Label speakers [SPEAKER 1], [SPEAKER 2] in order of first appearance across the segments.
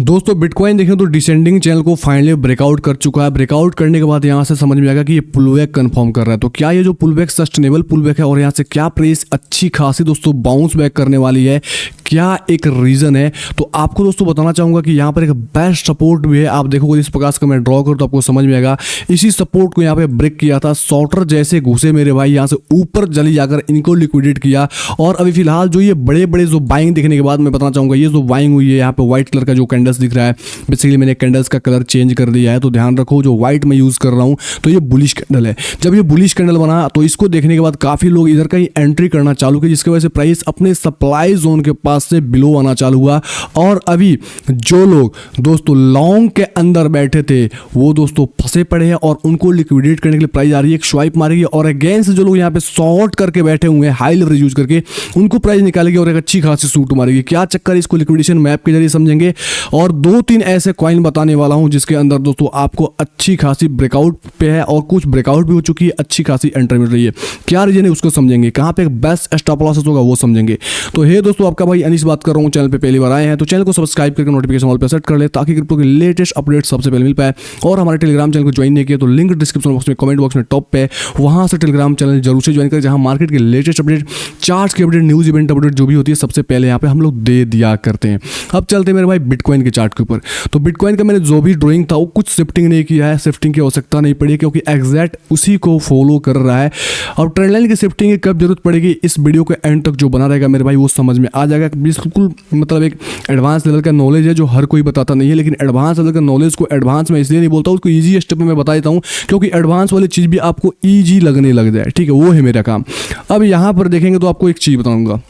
[SPEAKER 1] दोस्तों बिटकॉइन देखें तो डिसेंडिंग चैनल को फाइनली ब्रेकआउट कर चुका है। ब्रेकआउट करने के बाद यहाँ से समझ में आएगा कि ये पुलबैक कंफर्म कर रहा है। तो क्या ये जो पुलबैक सस्टेनेबल पुलबैक है और यहाँ से क्या प्राइस अच्छी खासी दोस्तों बाउंस बैक करने वाली है, क्या एक रीजन है, तो आपको दोस्तों बताना चाहूंगा कि यहाँ पर एक बेस्ट सपोर्ट भी है। आप देखोगे इस प्रकार का मैं ड्रॉ करूँ तो आपको समझ में आएगा। इसी सपोर्ट को यहाँ पे ब्रेक किया था, सॉर्टर जैसे घुसे मेरे भाई, यहाँ से ऊपर जली जाकर इनको लिक्विडेट किया। और अभी फिलहाल जो ये बड़े बड़े जो बाइंग देखने के बाद मैं बताना चाहूंगा, ये जो बाइंग हुई है यहाँ पे व्हाइट कलर का जो कैंडल्स दिख रहा है, बेसिकली मैंने कैंडल्स का कलर चेंज कर दिया है। तो ध्यान रखो जो व्हाइट मैं यूज कर रहा हूँ तो ये बुलिश कैंडल है। जब ये बुलिश कैंडल बना तो इसको देखने के बाद काफी लोग इधर का ही एंट्री करना चालू किया, जिसकी वजह से प्राइस अपने सप्लाई जोन के पास से बिलो आना चालू हुआ। और अभी जो लोग दोस्तों लॉन्ग के अंदर बैठे थे वो दोस्तों फंसे पड़े हैं और उनको लिक्विडेट करने के लिए प्राइस आ रही है, एक स्वाइप मारेगी। और अगेंस्ट जो लोग यहाँ पे शॉर्ट करके बैठे हुए हैं हाई लेवरेज यूज करके, उनको प्राइस निकालेगी और एक अच्छी खासी सूट मारेगी। क्या चक्कर है, इसको लिक्विडेशन मैप के जरिए समझेंगे। और 2-3 ऐसे कॉइन बताने वाला हूं जिसके अंदर दोस्तों आपको अच्छी खासी ब्रेकआउट पे है और कुछ ब्रेकआउट भी हो चुकी है, अच्छी खासी एंट्री मिल रही है। क्या रीजन है उसको समझेंगे, कहां पे एक बेस्ट स्टॉप लॉस होगा वो समझेंगे। तो हे दोस्तों आपका भाई अनीस बात कर रहा हूं। चैनल पे पहली बार आए हैं तो चैनल को सब्सक्राइब करके नोटिफिकेशन ऑल पे सेट कर ले ताकि क्रिप्टो के लेटेस्ट अपडेट सबसे पहले मिल पाए। और हमारे टेलीग्राम चैनल को ज्वाइन नहीं किया तो लिंक डिस्क्रिप्शन बॉक्स में कमेंट बॉक्स में टॉप पे, वहां से टेलीग्राम चैनल जरूर से ज्वाइन करें, जहां मार्केट के लेटेस्ट अपडेट, चार्ट्स के अपडेट, न्यूज इवेंट अपडेट जो भी होती है सबसे पहले यहाँ पे हम लोग दे दिया करते हैं। अब चलते हैं मेरे भाई बिटकॉइन के चार्ट के ऊपर। तो बिटकॉइन का मैंने जो भी ड्राइंग था वो कुछ शिफ्टिंग नहीं किया है, शिफ्टिंग की आवश्यकता नहीं पड़ी क्योंकि एग्जैक्ट उसी को फॉलो कर रहा है। और ट्रेंड लाइन की शिफ्टिंग की कब जरूरत पड़ेगी, इस वीडियो के एंड तक जो बना रहेगा मेरे भाई वो समझ में आ जाएगा। बिल्कुल मतलब एक एडवांस लेवल का नॉलेज है जो हर कोई बताता नहीं है, लेकिन एडवांस लेवल का नॉलेज को एडवांस में इसलिए नहीं बोलता हूँ, उसको ईजी स्टेप में मैं बता देता हूँ क्योंकि एडवांस वाली चीज़ भी आपको ईजी लगने लग जाए। ठीक है, वो है मेरा काम। अब यहाँ पर देखेंगे तो आपको एक चीज़ बताऊँगा,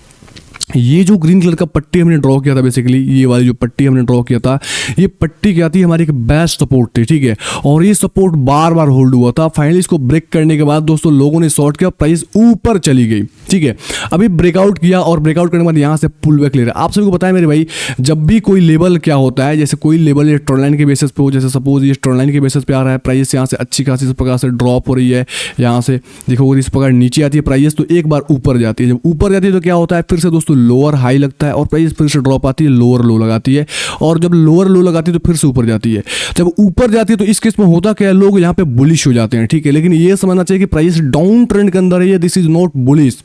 [SPEAKER 1] ये जो ग्रीन कलर का पट्टी हमने ड्रॉ किया था, बेसिकली ये वाली जो पट्टी हमने ड्रॉ किया था, ये पट्टी क्या थी, हमारी एक बेस्ट सपोर्ट थी। ठीक है, और ये सपोर्ट बार बार होल्ड हुआ था। फाइनली इसको ब्रेक करने के बाद दोस्तों लोगों ने शॉर्ट किया, प्राइस ऊपर चली गई। ठीक है, अभी ब्रेकआउट किया और ब्रेकआउट करने के बाद यहाँ से पुल बैक ले रहा है। आप सभी को बताया मेरे भाई, जब भी कोई लेवल क्या होता है, जैसे कोई लेवल ये ट्रेंड लाइन के बेसिस पे हो, जैसे सपोज ये ट्रेंड लाइन के बेसिस पे आ रहा है, प्राइस यहाँ से अच्छी खासी इस प्रकार से ड्रॉप हो रही है, यहाँ से देखो इस प्रकार नीचे आती है प्राइस तो एक बार ऊपर जाती है। जब ऊपर जाती है तो क्या होता है, फिर से दोस्तों लोअर हाई लगता है और प्राइस फिर से ड्रॉप आती है, लोअर लो लगाती है, और जब लोअर लो लगाती है तो फिर से ऊपर जाती है। जब ऊपर जाती है तो इस केस में होता क्या है, लोग यहाँ पे बुलिश हो जाते हैं। ठीक है, लेकिन ये समझना चाहिए कि प्राइस डाउन ट्रेंड के अंदर है, this is not bullish,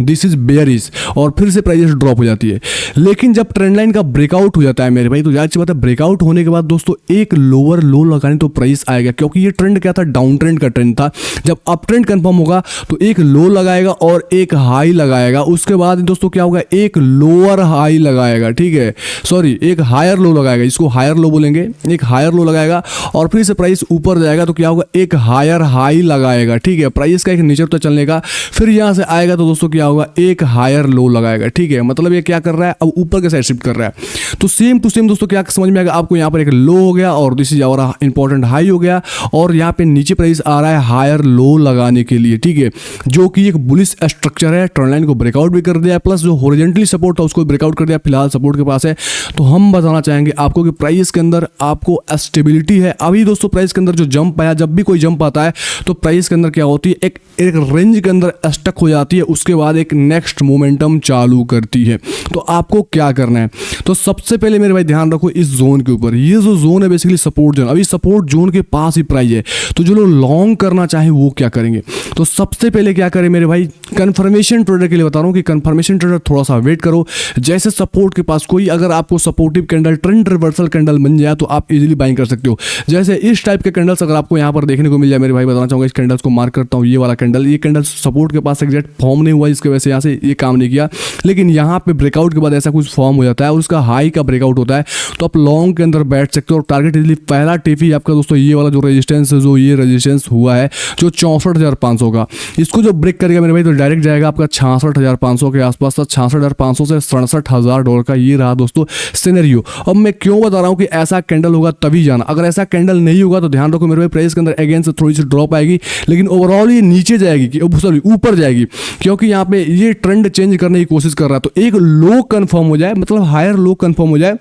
[SPEAKER 1] this is bearish, और फिर से प्राइस ड्रॉप हो जाती है। लेकिन जब ट्रेंड लाइन का ब्रेकआउट हो जाता है मेरे भाई, तो जाहिर सी बात है ब्रेकआउट होने के बाद दोस्तों एक लोअर लो लगाने तो प्राइस आएगा, क्योंकि ये ट्रेंड क्या था, डाउन ट्रेंड का ट्रेंड था। जब अप ट्रेंड कंफर्म होगा तो एक लो लगाएगा और एक हाई लगाएगा, उसके बाद दोस्तों क्या होगा, एक लोअर हाई लगाएगा। ठीक है, सॉरी एक हायर लो लगाएगा, इसको हायर लो बोलेंगे, एक हायर लो लगाएगा और फिर से प्राइस ऊपर जाएगा तो क्या होगा, एक हायर हाई लगाएगा। ठीक है, प्राइस का एक नीचे तो चलने का, फिर यहां से आएगा तो दोस्तों क्या होगा, एक हायर लो लगाएगा। ठीक है, मतलब ये क्या कर रहा है, अब ऊपर के साइड शिफ्ट कर रहा है। तो सेम टू सेम दोस्तों क्या समझ में आएगा आपको, यहाँ पर एक लो हो गया और this is our important high हो गया, और यहाँ पे नीचे प्राइस आ रहा है हायर लो लगाने के लिए। ठीक है, जो कि एक बुलिश स्ट्रक्चर है, ट्रेंड लाइन को ब्रेकआउट भी कर दिया, प्लस जो हॉरिजॉन्टली सपोर्ट था उसको ब्रेकआउट कर दिया, फिलहाल सपोर्ट के पास है। तो हम बताना चाहेंगे आपको कि प्राइस के अंदर आपको स्टेबिलिटी है। अभी दोस्तों प्राइस के अंदर जो जंप आया, जब भी कोई जंप आता है तो प्राइस के अंदर क्या होती है, एक रेंज के अंदर स्टक हो जाती है, उसके बाद एक नेक्स्ट मोमेंटम चालू करती है। तो आपको क्या करना है, तो सबसे पहले मेरे भाई ध्यान रखो इस जोन के ऊपर, ये जो जोन है बेसिकली सपोर्ट जोन, अभी सपोर्ट जोन के पास ही प्राइस है। तो जो लोग लॉन्ग करना चाहे वो क्या करेंगे, तो सबसे पहले क्या करें मेरे भाई, कंफर्मेशन ट्रेडर के लिए बता रहा हूं कि कंफर्मेशन ट्रेडर थोड़ा सा वेट करो। जैसे सपोर्ट के पास कोई अगर आपको supportive candle, trend reversal candle बन जाए तो आप इजीली बाइंग कर सकते हो। जैसे इस टाइप के कैंडल्स अगर आपको यहाँ पर देखने को मिल जाए मेरे भाई, बताना चाहूंगा इस कैंडल्स को मार्क करता हूँ, ये वाला कैंडल, ये कैंडल सपोर्ट के पास एग्जैक्ट फॉर्म नहीं हुआ, इसके वजह से यहाँ से ये काम नहीं किया, लेकिन यहाँ पे ब्रेकआउट के बाद ऐसा कुछ फॉर्म हो जाता है और उसका हाई का ब्रेकआउट होता है, तो आप लॉन्ग के अंदर बैठ सकते हो। और टारगेट इजीली पहला टिफी आपका दोस्तों ये वाला जो रेजिस्टेंस है, जो ये रेजिस्टेंस हुआ है जो 64,500 का, इसको जो ब्रेक करेगा मेरे भाई तो डायरेक्ट जाएगा आपका 66,500 के आसपास, 66,500 से $67,000 का। ये रहा दोस्तों सिनेरियो। अब मैं क्यों बता रहा हूँ कि ऐसा कैंडल होगा तभी जाना, अगर ऐसा कैंडल नहीं होगा तो ध्यान रखो मेरे भाई प्राइस के अंदर अगेन से थोड़ी सी ड्रॉप आएगी, लेकिन ओवरऑल ये नीचे जाएगी, सॉरी ऊपर जाएगी, क्योंकि यहाँ पे ये ट्रेंड चेंज करने की कोशिश कर रहा है। तो एक लो कंफर्म हो जाए, मतलब हायर लो कंफर्म हो जाए,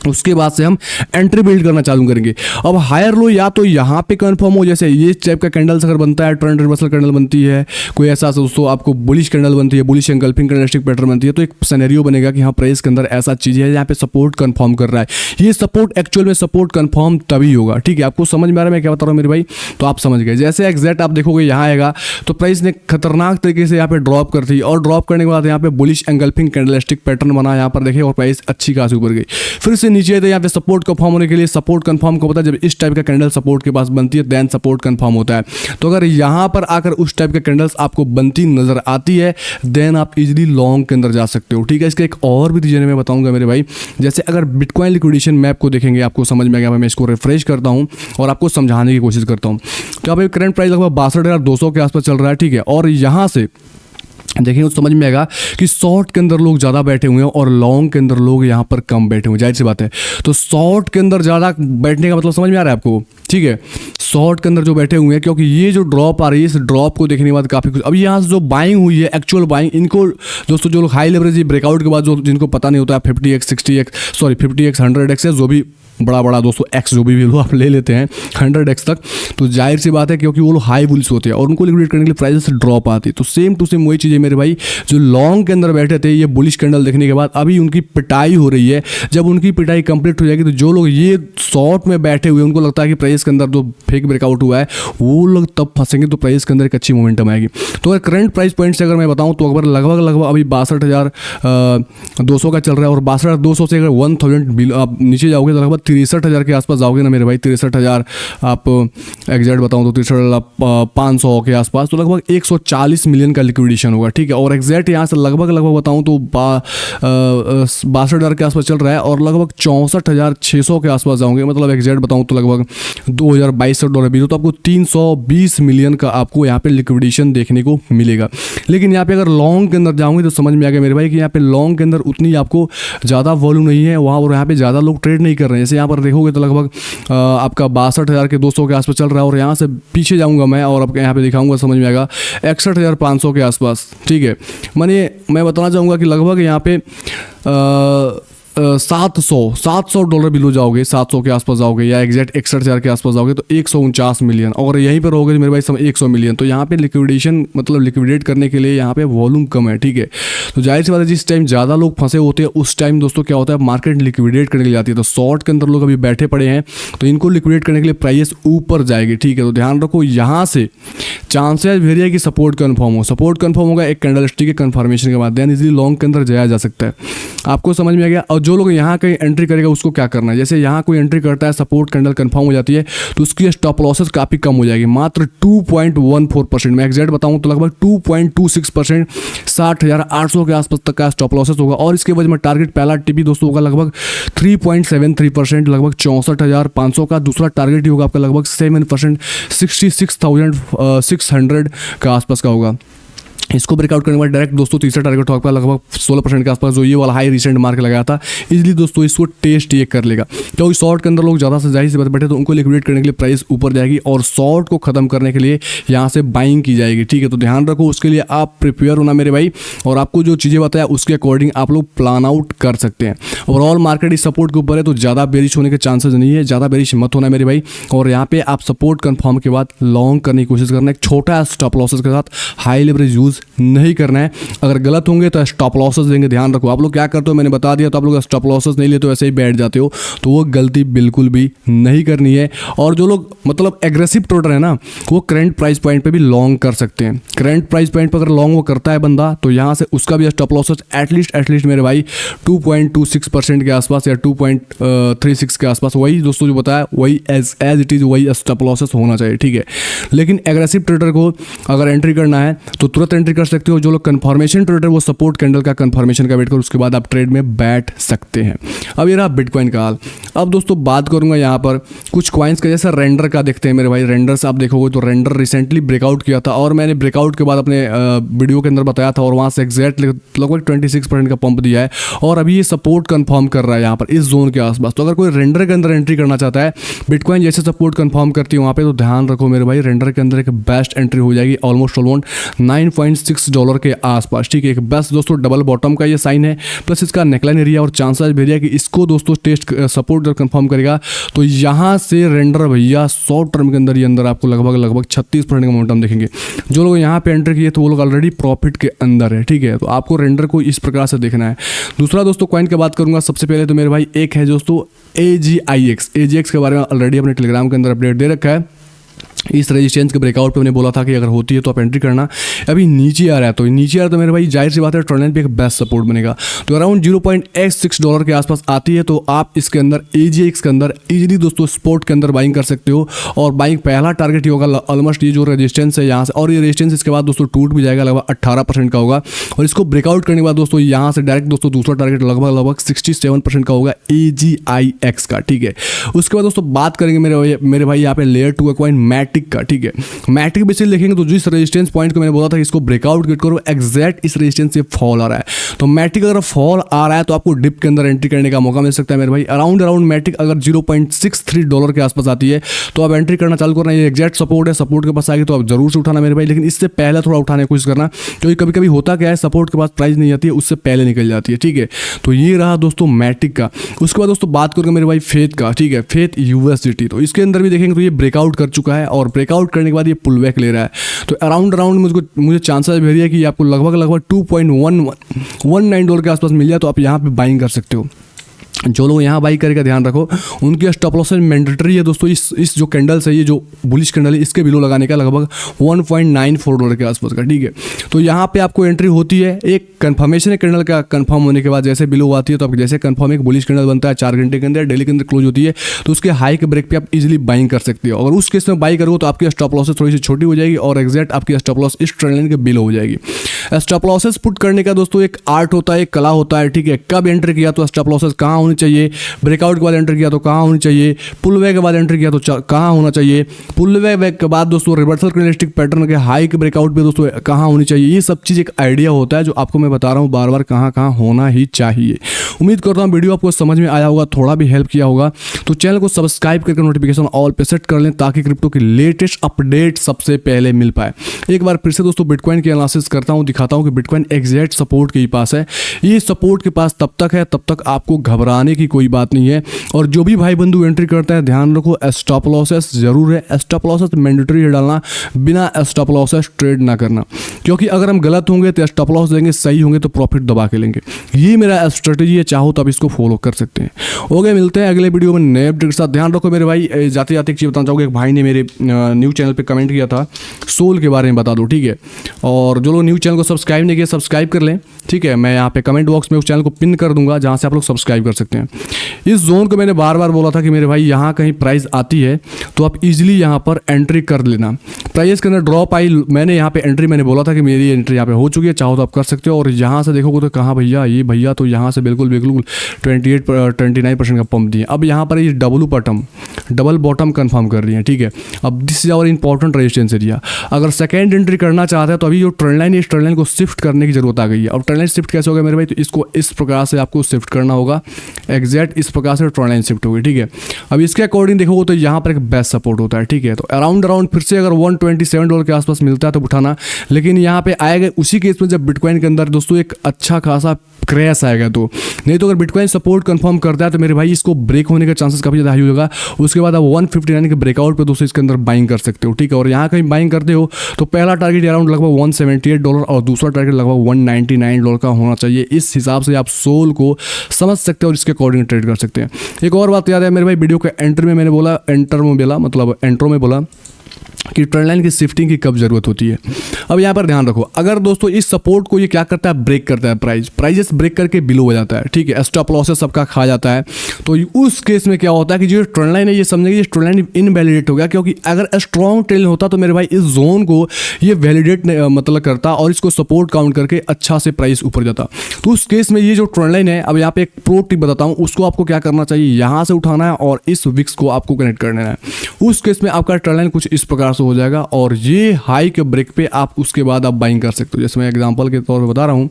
[SPEAKER 1] उसके बाद से हम एंट्री बिल्ड करना चालू करेंगे। अब हायर लो या तो यहाँ पे कंफर्म हो, जैसे ये टाइप का कैंडल्स अगर बनता है, ट्रेंड रिवर्सल कैंडल बनती है, कोई ऐसा दोस्तों आपको बुलिश कैंडल बनती है, बुलिश एंगल्फिंग कैंडलस्टिक पैटर्न बनती है, तो एक सिनेरियो बनेगा कि हाँ प्राइस के अंदर ऐसा चीज़ है यहाँ पे सपोर्ट कंफर्म कर रहा है। ये सपोर्ट एक्चुअल में सपोर्ट कंफर्म तभी होगा, ठीक है। आपको समझ में आ रहा है मैं क्या बता रहा हूँ मेरे भाई, तो आप समझ गए। जैसे एग्जैक्ट आप देखोगे यहाँ आएगा तो प्राइस ने खतरनाक तरीके से यहाँ पे ड्रॉप कर दी, और ड्रॉप करने के बाद यहाँ पे बुलिश एंगल्फिंग कैंडलस्टिक पैटर्न बना यहाँ पर देखिए, और प्राइस अच्छी खासी ऊपर गई, फिर से नीचे आए तो यहाँ पे सपोर्ट कंफर्म होने के लिए, सपोर्ट कंफर्म को पता है जब इस टाइप का कैंडल सपोर्ट के पास बनती है देन सपोर्ट कंफर्म होता है। तो अगर यहाँ पर आकर उस टाइप के कैंडल्स आपको बनती नजर आती है देन आप इजीली लॉन्ग के अंदर जा सकते हो, ठीक है। इसका एक और भी रीजन मैं बताऊंगा मेरे भाई। जैसे अगर बिटकॉइन लिक्विडेशन मैप को देखेंगे आपको समझ में आ गया, मैं इसको रिफ्रेश करता हूँ और आपको समझाने की कोशिश करता हूँ। तो अभी करंट प्राइस लगभग 62,200 के आसपास चल रहा है, ठीक है। और यहाँ से देखिए तो समझ में आएगा कि शॉर्ट के अंदर लोग ज़्यादा बैठे हुए हैं और लॉन्ग के अंदर लोग यहाँ पर कम बैठे हुए हैं, जाहिर सी बात है। तो शॉर्ट के अंदर ज़्यादा बैठने का मतलब समझ में आ रहा है आपको, ठीक है। शॉर्ट के अंदर जो बैठे हुए हैं, क्योंकि ये जो ड्रॉप आ रही है इस ड्रॉप को देखने के बाद काफ़ी कुछ, अब यहाँ से जो बाइंग हुई है एक्चुअल बाइंग, इनको दोस्तों जो लोग हाई लेवरेज ब्रेकआउट के बाद जो जिनको पता नहीं होता है 50x 60x sorry 50x 100x है, जो भी बड़ा दोस्तों एक्स जो भी लो आप ले लेते हैं 100x तक, तो जाहिर सी बात है क्योंकि वो लोग हाई बुल्स होते हैं और उनको लिक्विडेट करने के लिए प्राइस से ड्रॉप आती है। तो सेम टू सेम वही चीज़ें मेरे भाई, जो लॉन्ग के अंदर बैठे थे ये बुलिश कैंडल देखने के बाद अभी उनकी पिटाई हो रही है। जब उनकी पिटाई कंप्लीट हो जाएगी तो जो लोग ये शॉर्ट में बैठे हुए उनको लगता है कि प्राइस के अंदर जो फेक ब्रेकआउट हुआ है वो लोग तब फंसेंगे, तो प्राइस के अंदर एक अच्छी मोमेंटम आएगी। तो अगर करंट प्राइस पॉइंट से अगर मैं बताऊँ तो अगर लगभग अभी 62,200 का चल रहा है, और 62,200 से अगर 1000 आप नीचे जाओगे तो लगभग 63,000 के आसपास जाओगे ना मेरे भाई, 63,000 आप एग्जैक्ट बताऊँ तो 63,500 के आसपास, तो लगभग 140 मिलियन का लिक्विडेशन होगा, ठीक है। और एग्जैक्ट यहाँ से लगभग बताऊँ तो 62,000 के आसपास चल रहा है और लगभग 64,600 के आसपास जाओगे, मतलब एग्जैक्ट बताऊँ तो लगभग $2,022 भी, तो आपको 320 मिलियन का आपको यहाँ पे लिक्विडेशन देखने को मिलेगा। लेकिन यहाँ पे अगर लॉन्ग के अंदर जाओगे तो समझ में आ गया मेरे भाई कि यहाँ पे लॉन्ग के अंदर उतनी आपको ज़्यादा वॉल्यूम नहीं है वहाँ, और यहाँ पे ज़्यादा लोग ट्रेड नहीं कर रहे हैं। जैसे यहाँ पर देखोगे तो लगभग आपका 62,200 के आसपास चल रहा है, और यहाँ से पीछे जाऊँगा मैं और आपके यहाँ पे दिखाऊंगा समझ में आएगा 61,500 के आसपास, ठीक है। मैं बताना चाहूँगा कि लगभग यहाँ पे $700 बिलो जाओगे, 700 के आसपास जाओगे या एग्जैक्ट 61,000 के आसपास जाओगे तो 149 मिलियन, और यहीं पर रहोगे मेरे भाई 100 मिलियन। तो यहाँ पे लिक्विडेशन मतलब लिक्विडेट करने के लिए यहाँ पे वॉल्यूम कम है, ठीक है। तो जाहिर सी बात है जिस टाइम ज़्यादा लोग फंसे होते हैं उस टाइम दोस्तों क्या होता है मार्केट लिक्विडेट करने के लिए जाती है। तो शॉर्ट के अंदर लोग अभी बैठे पड़े हैं तो इनको लिक्विडेट करने के लिए प्राइस ऊपर जाएगी, ठीक है। तो ध्यान रखो यहाँ से चांसेस वेरी है कि सपोर्ट कन्फर्म हो, सपोर्ट कन्फर्म होगा एक कैंडलस्टिक के कन्फर्मेशन के बाद, देन इजीली लॉन्ग के अंदर जाया जा सकता है। आपको समझ में आ गया। और जो लोग यहाँ कहीं एंट्री करेगा उसको क्या करना है, जैसे यहाँ कोई एंट्री करता है सपोर्ट कैंडल कंफर्म हो जाती है तो उसकी स्टॉप लॉसेस काफ़ी कम हो जाएगी, मात्र 2.14%। मैं एग्जैक्ट बताऊँ तो लगभग 2.26%, 60,800 के आसपास तक का स्टॉप लॉसेस होगा। और इसके वजह में टारगेट पहला टिपी दोस्तों होगा लगभग 3.73%, लगभग 64,500 का। दूसरा टारगेट ही होगा आपका लगभग 7%, 66,600 का आसपास का होगा। इसको ब्रेकआउट करने के बाद डायरेक्ट दोस्तों तीसरा टारगेट होगा लगभग 16% के आसपास, जो ये वाला हाई रिसेंट मार्क लगाया था। इजीली दोस्तों इसको टेस्ट ये कर लेगा, क्योंकि शॉर्ट के अंदर लोग ज़्यादा से जाहिर से बैठे तो उनको लिक्विडेट करने के लिए प्राइस ऊपर जाएगी और शॉर्ट को खत्म करने के लिए यहाँ से बाइंग की जाएगी, ठीक है। तो ध्यान रखो उसके लिए आप प्रिपेयर होना मेरे भाई, और आपको जो चीज़ें बताया उसके अकॉर्डिंग आप लोग प्लान आउट कर सकते हैं। ओवरऑल मार्केट इस सपोर्ट के ऊपर है तो ज़्यादा बेरिश होने के चांसेस नहीं है, ज़्यादा बेरिश मत होना मेरे भाई। और यहाँ पे आप सपोर्ट कन्फर्म के बाद लॉन्ग करने की कोशिश करना, एक छोटा स्टॉप लॉसेस के साथ हाई लेवरेज यूज़ नहीं करना है। अगर गलत होंगे तो स्टॉप लॉसेस देंगे। ध्यान रखो आप लोग क्या करते हो मैंने बता दिया, तो आप लोग स्टॉप लॉसेस नहीं लेते हो ऐसे ही बैठ जाते हो, तो वो गलती बिल्कुल भी नहीं करनी है। और जो लोग मतलब एग्रेसिव ट्रेडर है ना वो करंट प्राइस पॉइंट पे भी लॉन्ग कर सकते हैं। करंट प्राइस पॉइंट पर अगर लॉन्ग वो करता है बंदा तो यहाँ से उसका भी स्टॉप लॉसेस एटलीस्ट मेरे भाई 2.26% के आसपास या 2.36 के आसपास, वही दोस्तों जो बताया वही एज इट इज़ वही स्टॉप लॉसेस होना चाहिए, ठीक है। लेकिन एग्रेसिव ट्रेडर को अगर एंट्री करना है तो तुरंत एंट्री कर सकते हो। जो लोग कन्फर्मेशन ट्रेडर वो सपोर्ट कैंडल का कन्फर्मेशन का वेट कर उसके बाद आप ट्रेड में बैठ सकते हैं। अब ये रहा बिटकॉइन का हाल। अब दोस्तों बात करूंगा यहाँ पर कुछ कॉइन्स का, जैसे रेंडर का देखते हैं मेरे भाई। रेंडर से आप देखोगे तो रेंडर रिसेंटली ब्रेकआउट किया था और मैंने ब्रेकआउट के बाद अपने वीडियो के अंदर बताया था और वहाँ से एग्जैक्ट लगभग 26% का पंप दिया है और अभी ये सपोर्ट कंफर्म कर रहा है यहाँ पर इस जोन के आसपास। तो अगर कोई रेंडर के अंदर एंट्री करना चाहता है, बिटकॉइन जैसे सपोर्ट कंफर्म करती है वहाँ पे, तो ध्यान रखो मेरे भाई, रेंडर के अंदर एक बेस्ट एंट्री हो जाएगी ऑलमोस्ट $9.6 के आसपास। ठीक है, एक बेस्ट दोस्तों डबल बॉटम का ये साइन है, प्लस इसका नेकलाइन एरिया और चांसेस भी है कि इसको दोस्तों टेस्ट सपोर्ट जब कंफर्म करेगा तो यहाँ से रेंडर भैया शॉर्ट टर्म के अंदर ही अंदर आपको लगभग 36% का मोमेंटम देखेंगे। जो लोग यहाँ पे एंटर किए तो वो लोग ऑलरेडी प्रॉफिट के अंदर है। ठीक है, तो आपको रेंडर को इस प्रकार से देखना है। दूसरा दोस्तों कॉइन की बात करूंगा, सबसे पहले तो मेरे भाई एक है दोस्तों AGIX के बारे में ऑलरेडी अपने टेलीग्राम के अंदर अपडेट दे रखा है। इस रेजिस्टेंस के ब्रेकआउट पे मैंने बोला था कि अगर होती है तो आप एंट्री करना। अभी नीचे आ रहा है तो नीचे आ रहा है तो मेरे भाई जाहिर सी बात है ट्रेंड लाइन पे एक बेस्ट सपोर्ट बनेगा। तो अराउंड $0.86 के आसपास आती है तो आप इसके अंदर AGX के अंदर इजीली दोस्तों स्पोर्ट के अंदर बाइंग कर सकते हो। और बाइंग पहला टारगेट ही होगा ऑलमोस्ट ये जो रेजिस्टेंस है यहाँ से, और ये रेजिस्टेंस इसके बाद दोस्तों टूट भी जाएगा, लगभग 18% का होगा। और इसको ब्रेकआउट करने के बाद दोस्तों यहाँ से डायरेक्ट दोस्तों दूसरा टारगेट लगभग 67% का होगा AGIX का। ठीक है, उसके बाद दोस्तों बात करेंगे मेरे भाई यहाँ पे लेयर 2 कॉइन मैटिक का। ठीक है, मैटिक बेसिकली देखेंगे तो जिस रेजिस्टेंस पॉइंट को मैंने बोला था कि इसको ब्रेकआउट गेट करो, एग्जैक्ट इस रेजिस्टेंस से फॉल आ रहा है। तो मैटिक अगर फॉल आ रहा है तो आपको डिप के अंदर एंट्री करने का मौका मिल सकता है मेरे भाई। अराउंड मैटिक अगर $0.63 के आसपास आती है तो आप एंट्री करना चालू करना। ये एग्जैक्ट सपोर्ट है, सपोर्ट के पास आएगी तो आप जरूर से उठाना मेरे भाई, लेकिन इससे पहले थोड़ा उठाने की कोशिश करना, क्योंकि कभी कभी होता क्या है सपोर्ट के पास प्राइस नहीं आती है, उससे पहले निकल जाती है। ठीक है, तो ये रहा दोस्तों मैटिक का। उसके बाद दोस्तों बात करूंगा मेरे भाई फेथ का। ठीक है, फेथ USDT, तो इसके अंदर भी देखेंगे तो ये ब्रेकआउट कर चुका है और ब्रेकआउट करने के बाद ये पुल बैक ले रहा है। तो अराउंड मुझे चांसेस भी है कि आपको लगभग $2.19 के आसपास मिल जाए तो आप यहाँ पे बाइंग कर सकते हो। जो लोग यहाँ बाई करेगा ध्यान रखो, उनकी स्टॉप लॉस मैंडेटरी है दोस्तों। इस जो कैंडल है, ये जो बुलिश कैंडल है, इसके बिलो लगाने का लगभग $1.94 के आसपास का। ठीक है, तो यहाँ पे आपको एंट्री होती है, एक कंफर्मेशन है कैंडल का कंफर्म होने के बाद जैसे बिलो आती है तो आप जैसे कंफर्म एक बुलिश कैंडल बनता है 4 घंटे के अंदर, डेली के अंदर क्लोज होती है, तो उसके हाई के ब्रेक पे आप इजीली बाइंग कर सकते हो। अगर उस केस में बाई करोगे तो आपकी स्टॉप लॉसेस थोड़ी सी छोटी हो जाएगी और एग्जैक्ट आपकी स्टॉप लॉस इस ट्रेंड लाइन के बिलो हो जाएगी। स्टॉप लॉसेस पुट करने का दोस्तों एक आर्ट होता है, एक कला होता है। ठीक है, कब एंटर किया तो स्टॉप लॉसेस कहाँ होनी चाहिए, ब्रेकआउट के बाद एंटर किया तो कहाँ होनी चाहिए, पुल बैक के बाद एंटर किया तो कहाँ होना चाहिए, पुल बैक के बाद दोस्तों रिवर्सल कैंडलस्टिक पैटर्न के हाई के ब्रेकआउट पे दोस्तों कहाँ होनी चाहिए। ये सब चीज़ एक आइडिया होता है जो आपको मैं बता रहा हूँ बार बार कहाँ कहाँ होना ही चाहिए। उम्मीद करता हूँ वीडियो आपको समझ में आया होगा, थोड़ा भी हेल्प किया होगा। तो चैनल को सब्सक्राइब करके नोटिफिकेशन ऑल पे सेट कर लें ताकि क्रिप्टो की लेटेस्ट अपडेट सबसे पहले मिल पाए। एक बार फिर से दोस्तों बिटकॉइन की एनालिसिस करता हूँ, दिखाता हूँ कि बिटकॉइन एग्जैक्ट सपोर्ट के पास है। ये सपोर्ट के पास तब तक है तब तक आपको घबराने की कोई बात नहीं है। और जो भी भाई बंधु एंट्री करता है ध्यान रखो स्टॉप लॉसेस जरूर है, स्टॉप लॉसेस मैंडेटरी है डालना, बिना स्टॉप लॉसेस ट्रेड ना करना, क्योंकि अगर हम गलत होंगे तो स्टॉप लॉस देंगे, सही होंगे तो प्रॉफिट दबा के लेंगे। ये मेरा स्ट्रेटेजी है, चाहो तो आप इसको फॉलो कर सकते हैं। ओके, मिलते हैं अगले वीडियो में नए अपडेट के साथ। ध्यान रखो मेरे भाई, जाते जाते एक चीज़ बताना चाहूँगा, एक भाई ने मेरे न्यूज़ चैनल पर कमेंट किया था, सोल के बारे में बता दो। ठीक है, और जो लोग न्यूज़ चैनल को सब्सक्राइब नहीं किया सब्सक्राइब कर लें। ठीक है, मैं यहाँ पे कमेंट बॉक्स में उस चैनल को पिन कर दूंगा जहाँ से आप लोग सब्सक्राइब कर सकते हैं। इस जोन को मैंने बार बार बोला था कि मेरे भाई यहाँ कहीं प्राइस आती है तो आप इजीली यहाँ पर एंट्री कर लेना। प्राइस के अंदर ड्रॉप आई, मैंने यहाँ पे एंट्री मैंने बोला था कि मेरी एंट्री यहाँ पे हो चुकी है, चाहो तो आप कर सकते हो। और यहाँ से देखोगे तो कहाँ भैया, ये भैया तो यहाँ से बिल्कुल 29% का पंप दिए। अब यहाँ पर ये डबल बॉटम कंफर्म कर रही है। ठीक है, अब this is our important resistance area. अगर सेकेंड एंट्री करना चाहते हैं तो अभी जो ट्रेंड लाइन है इस ट्रेंड लाइन को शिफ्ट करने की जरूरत आ गई है। अब ट्रेंड लाइन शिफ्ट कैसे होगा मेरे भाई, तो इसको इस प्रकार से आपको शिफ्ट करना होगा, एग्जैक्ट इस प्रकार से ट्रेंड लाइन शिफ्ट होगी। ठीक है, अब इसके अकॉर्डिंग देखोगे तो यहाँ पर एक बेस्ट सपोर्ट होता है। ठीक है, तो अराउंड फिर से अगर $127 के आसपास मिलता है तो उठाना, लेकिन यहाँ पे आएगा उसी केस में जब बिटकॉइन के अंदर दोस्तों एक अच्छा खासा क्रैश आएगा। तो नहीं तो अगर बिटकॉइन सपोर्ट कंफर्म करता है तो मेरे भाई इसको ब्रेक होने का चांसेस काफ़ी ज़्यादा हाई होगा। उसके बाद आप 159 के ब्रेकआउट पे दोस्तों इसके अंदर बाइंग कर सकते हो। ठीक है, और यहाँ कहीं बाइंग करते हो तो पहला टारगेट अराउंड लगभग $178 और दूसरा टारगेट लगभग $199 का होना चाहिए। इस हिसाब से आप सोल को समझ सकते हो और इसके अकॉर्डिंग ट्रेड कर सकते हैं। एक और बात याद है मेरे भाई, वीडियो के एंट्रो में बोला कि ट्रेंड लाइन की शिफ्टिंग की कब जरूरत होती है। अब यहाँ पर ध्यान रखो, अगर दोस्तों इस सपोर्ट को ये क्या करता है, ब्रेक करता है, प्राइजेस ब्रेक करके बिलो हो जाता है, ठीक है, स्टॉप लॉसेस सबका खा जाता है, तो उस केस में क्या होता है कि जो ट्रेंड लाइन है ये समझेंगे ये ट्रेंड लाइन इनवैलिडेट हो गया, क्योंकि अगर स्ट्रॉन्ग ट्रेंड होता तो मेरे भाई इस जोन को ये वैलिडेट मतलब करता और इसको सपोर्ट काउंट करके अच्छा से प्राइस ऊपर जाता। तो उस केस में ये जो ट्रेंड लाइन है, अब यहाँ पे एक प्रो टिप बताता हूँ, उसको आपको क्या करना चाहिए, यहाँ से उठाना है और इस विक्स को आपको कनेक्ट करना है। उस केस में आपका ट्रेंड लाइन कुछ इस प्रकार से हो जाएगा और ये हाई के ब्रेक पे आप उसके बाद आप बाइंग कर सकते हो। जैसे मैं एग्जांपल के तौर पे बता रहा हूँ,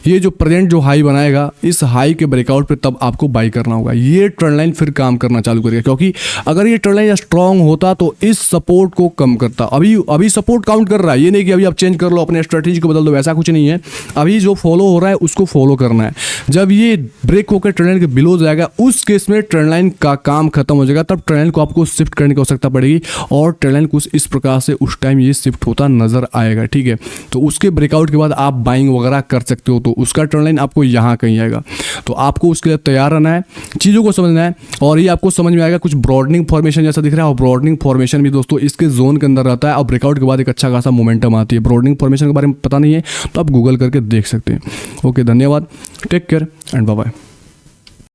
[SPEAKER 1] ये जो प्रेजेंट जो हाई बनाएगा इस हाई के ब्रेकआउट पे तब आपको बाई करना होगा। ये ट्रेंड लाइन फिर काम करना चालू करेगा, क्योंकि अगर ये ट्रेंड लाइन स्ट्रांग होता तो इस सपोर्ट को कम करता। अभी सपोर्ट काउंट कर रहा है, ये नहीं कि अभी आप चेंज कर लो, अपने स्ट्रेटेजी को बदल दो, वैसा कुछ नहीं है। अभी जो फॉलो हो रहा है उसको फॉलो करना है। जब ये ब्रेक होकर ट्रेंड लाइन के बिलो जाएगा, उस केस में ट्रेंड लाइन का काम खत्म हो जाएगा, तब ट्रेंड लाइन को आपको शिफ्ट करने की आवश्यकता पड़ेगी और ट्रेंड लाइन कुछ इस प्रकार से उस टाइम ये शिफ्ट होता नजर आएगा, ठीक है। तो उसके ब्रेकआउट के बाद आप बाइंग वगैरह कर सकते हो, तो उसका ट्रेंड लाइन आपको यहाँ कहीं आएगा। तो आपको उसके लिए तैयार रहना है, चीज़ों को समझना है और ये आपको समझ में आएगा। कुछ ब्रॉडनिंग फॉर्मेशन जैसा दिख रहा है और ब्रॉडनिंग फॉर्मेशन भी दोस्तों इसके जोन के अंदर रहता है और ब्रेकआउट के बाद एक अच्छा खासा मोमेंटम आती है। ब्रॉडनिंग फॉर्मेशन के बारे में पता नहीं है तो आप गूगल करके देख सकते हैं। ओके, धन्यवाद, take care and bye bye.